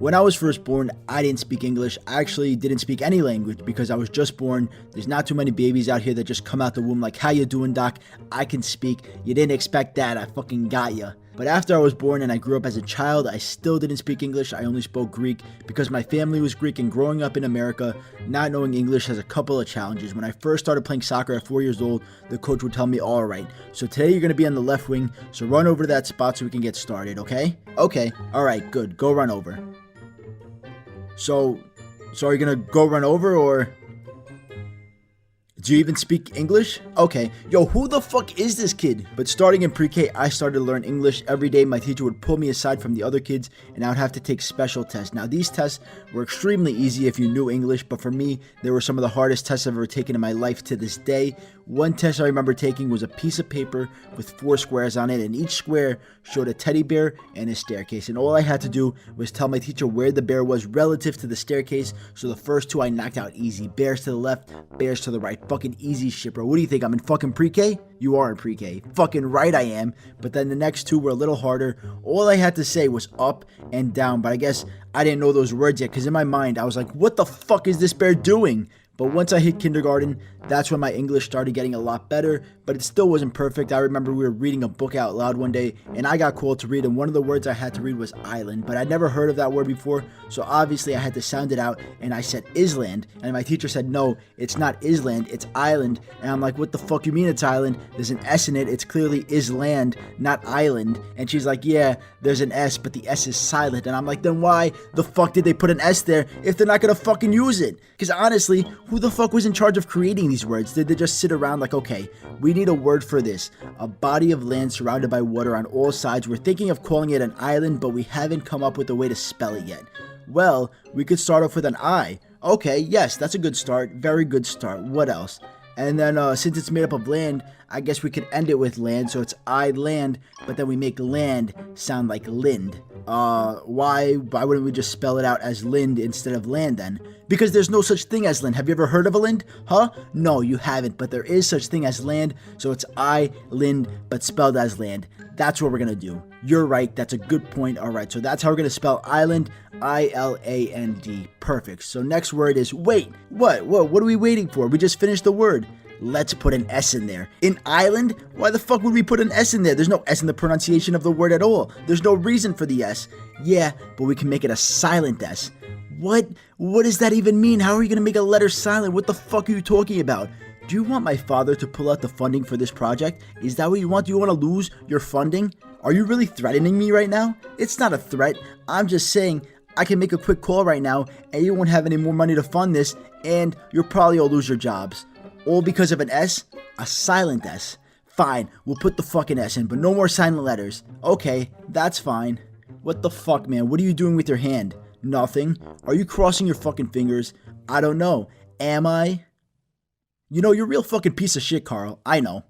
When I was first born, I didn't speak English. I actually didn't speak any language because I was just born. There's not too many babies out here that just come out the womb like, how you doing, doc? I can speak. You didn't expect that. I fucking got ya. But after I was born and I grew up as a child, I still didn't speak English. I only spoke Greek because my family was Greek, and growing up in America, not knowing English has a couple of challenges. When I first started playing soccer at 4 years old, the coach would tell me, all right, so today you're going to be on the left wing, so run over to that spot so we can get started, okay? Okay, all right, good. Go run over. So are you gonna go run over, or do you even speak English? Okay, yo, who the fuck is this kid? But starting in pre-K, I started to learn English. Every day my teacher would pull me aside from the other kids and I would have to take special tests. Now these tests were extremely easy if you knew English, but for me, they were some of the hardest tests I've ever taken in my life to this day. One test I remember taking was a piece of paper with 4 squares on it, and each square showed a teddy bear and a staircase, and all I had to do was tell my teacher where the bear was relative to the staircase. So the first 2 I knocked out easy. Bears to the left, bears to the right. Fucking easy shit, bro. What do you think? I'm in fucking pre-K? You are in pre-K. Fucking right I am. But then the next 2 were a little harder. All I had to say was up and down, but I guess I didn't know those words yet, because in my mind I was like, what the fuck is this bear doing? But once I hit kindergarten, that's when my English started getting a lot better, but it still wasn't perfect. I remember we were reading a book out loud one day, and I got called to read, and one of the words I had to read was island, but I'd never heard of that word before, so obviously I had to sound it out, and I said island, and my teacher said, no, it's not island, it's island, and I'm like, what the fuck you mean it's island? There's an S in it, it's clearly island, not island, and she's like, yeah, there's an S, but the S is silent, and I'm like, then why the fuck did they put an S there if they're not gonna fucking use it? Because honestly, who the fuck was in charge of creating these words? Did they just sit around like, okay, we need a word for this, a body of land surrounded by water on all sides. We're thinking of calling it an island, but we haven't come up with a way to spell it yet. Well, we could start off with an I. Okay, yes, that's a good start, very good start. What else? And then since it's made up of land, I guess we could end it with land, so it's I land, but then we make land sound like lind. Why wouldn't we just spell it out as lind instead of land then? Because there's no such thing as lind. Have you ever heard of a lind? Huh? No, you haven't, but there is such thing as land, so it's I lind, but spelled as land. That's what we're gonna do. You're right, that's a good point. All right, so that's how we're gonna spell island, I-L-A-N-D. Perfect. So next word is, wait, what are we waiting for? We just finished the word. Let's put an S in there. In island? Why the fuck would we put an S in there? There's no S in the pronunciation of the word at all. There's no reason for the S. Yeah, but we can make it a silent S. What does that even mean? How are you gonna make a letter silent? What the fuck are you talking about? Do you want my father to pull out the funding for this project? Is that what you want? Do you want to lose your funding? Are you really threatening me right now? It's not a threat. I'm just saying I can make a quick call right now and you won't have any more money to fund this, and you'll probably all lose your jobs. All because of an S? A silent S. Fine, we'll put the fucking S in, but no more silent letters. Okay, that's fine. What the fuck, man? What are you doing with your hand? Nothing. Are you crossing your fucking fingers? I don't know. Am I? You know, you're a real fucking piece of shit, Carl. I know.